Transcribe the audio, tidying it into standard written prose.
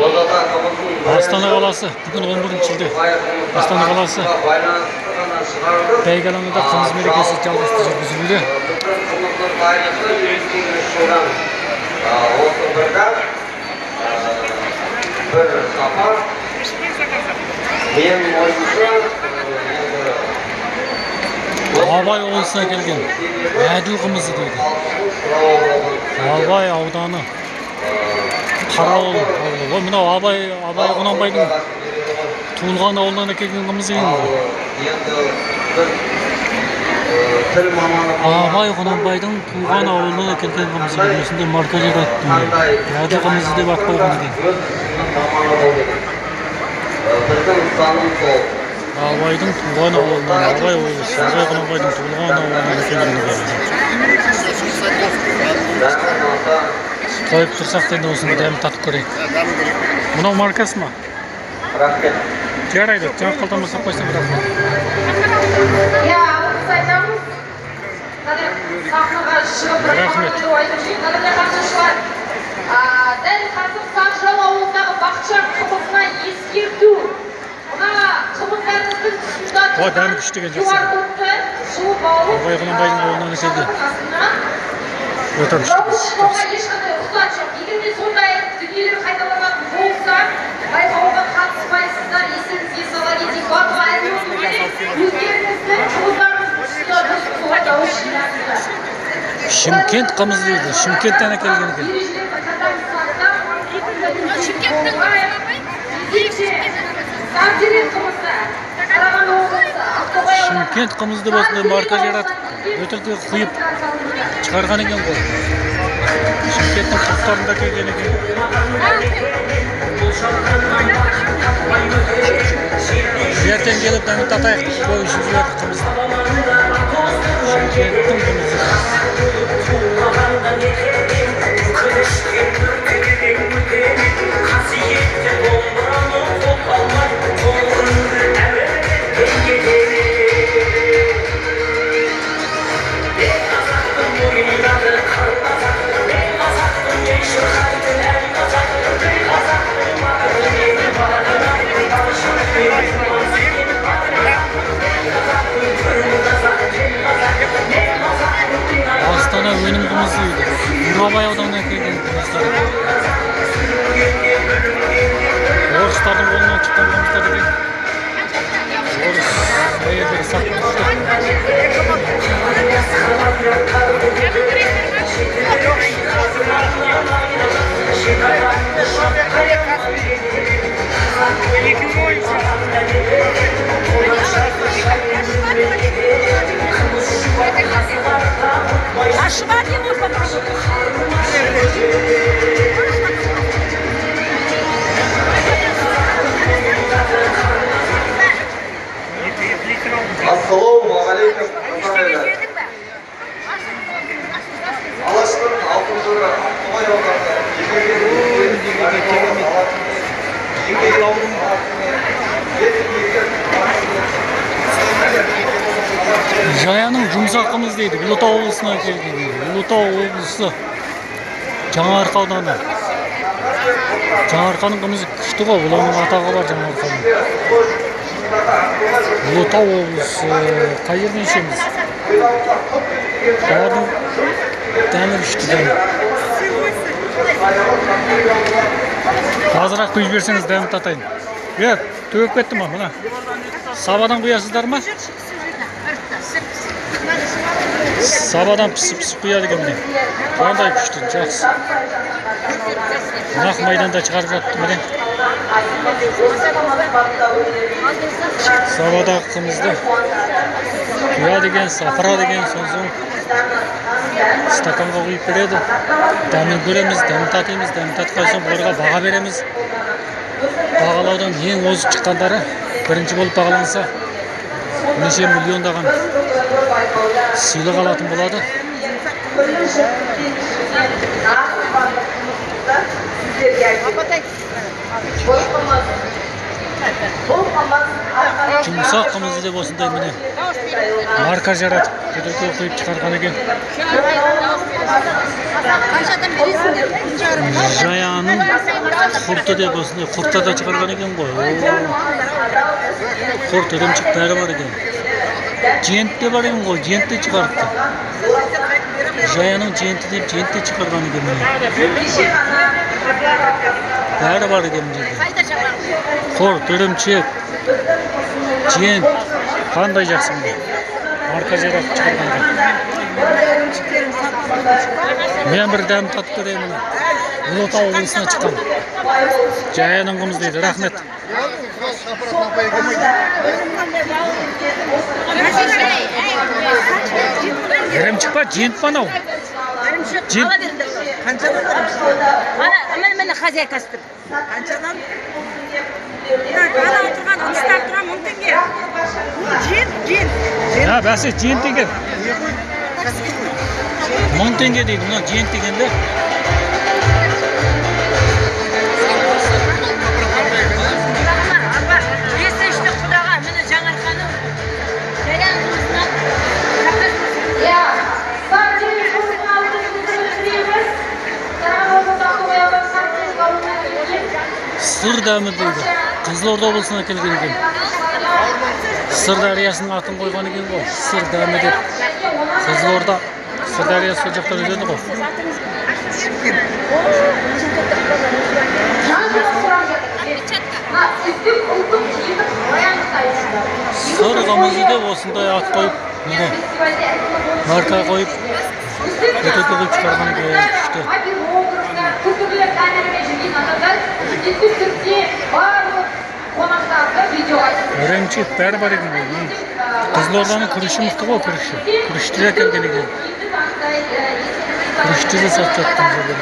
Астана қаласы бүгін 11 шілде. Астана қаласы бәйге алаңында қымыз мерекесі жалғасты жүргізілуде. Абай облысына келген әділ қымызы дейді. Абай ауданы Қарауыл ауылы. Мынау Абай Құнанбайдың туылған ауылынан келген қымыз екен. Абай Құнанбайдың туылған ауылынан келген қымыз екен. Осындай марка жатады. Әділ қымызы деп ат қойған екен. Абайдың туған ауылынан, Абай облысы, Абай Құнанбайдың туылған ауылынан келген екен. Қойып тұрсақ енді осыны дәмін татып көрейік. Мынау маркасы ма? Жарайды, жаңа қалтама сап қойсам рахмет. Рахмет. Дәл қазір Сақжал ауылындағы бақытжан қымызына ескерту. Мына қымыздарымыздың тұсында дәмі күшті деген жақсы. Абай Құнанбайдың ауылынан келді. Өте күшті. Ешқандай рұқсат жоқ. Егер де сондай дүниелер қайталанатын болса, байқауға қатыспайсыздар. Есіңізге сала кетейік. Барлығы әлеуметтік өздеріңіздің қымыздарыңыздың тұсында суға дауыс жинаңыздар. Шымкент қымыз дейді. Шымкенттен келген екен. Шымкент қымызды осындай марка жаратып, өтірге құйып шығарған екен ғой. Шымкенттің құқтарында келген екен. Ертең келіп дәмін татайық, қой ішіп жүреді қымызды. Шымкенттің қымызы. Астана өнім қымызы дейді. Абай ауданынан келген қымыздар. Орыстардың қолынан шыққан қымыздар екен. Орыс әйелдері сатып тұрды. Ассалауму алейкум. Алаштың алтын жыры Абай ауданы Жаяның жұмсақ қымыз дейді. Ұлытау облысына келген. Ұлытау облысы Жаңаарқа ауданы. Жаңаарқаның қымызы күшті ғой. Бұлардың атағы бар Жаңаарқаның. Ұлытау облысы қай жерден ішеміз? Бардың дәмі күшті дәмі. Азырақ құйып берсеңіз дәмін татайын. Төгіп кетті ма мына? Сабадан құясыздар ма? Сабадан пісіп құяды екен міне. Қандай күшті, жақсы. Нақ майданда шығарып жатты міне. Сабадағы қымызды құя деген, сапыра деген соң стаканға құйып береді. Дәмін көреміз, дәмін татимыз, дәмін татқан соң оларға баға береміз. Бағалаудан ең озып шыққандары бірінші болып бағаланса неше миллиондаған сыйлық алатын болады. Жұмсақ қымызы деп осындай міне Marka жаратып, көтөкө куюп чыгарган экен. Қаншадан бересіңдер? 1,5 Жаяның құрты деп осындай құрта да чыгарган экен ғой. Құрт ірімшік бәрі бар екен. Жент те бар екен ғой, жент те чыгарыпты. Жаяның женті деп жент те чыгарган экен. Бәрі бар екен бұл жерде. Қайда жағар? Құрт, ірімшік, жент, қандай жақсы міне. Марка жаратып чыгарган экен. Мен бір дәм татып көрейін. Ұлытау облысына шыққан. Жаяның қымыз дейді. Рахмет. Ірімшік па, жент па анау? Ала беріңдер. Қаншадан? Міне хозяйкасы тұр. Қаншадан? Ана отырған, ұстап тұрған 10 теңге. Жент. Ha, бәсе жент екен. 1000 теңге дейді. Мына жент дегенде. Бесінші құдаға міне жаңарқаның жаян жұмысынан иә сағ телефонның алтын білдіреміз қарағанды тақуядан сақтың қалуына келген Сыр дәмі дейді. Қызылорда облысына келген екен. Сырдариясының атын қойған екен ғой. Сыр дәмі деп. Қызылорда Сырдария сол жақтан өтеді ғой. Сыр қымызы деп осындай ат қойып, міне марка қойып, көтөкө қойып чыгарган екен. Күшті. Ірімшік бәрі бар екен ғой. Қызылорданың күріші мықты ғой, күріші. Күрішті де келген екен. Күрішті де сатып жатқан жерде.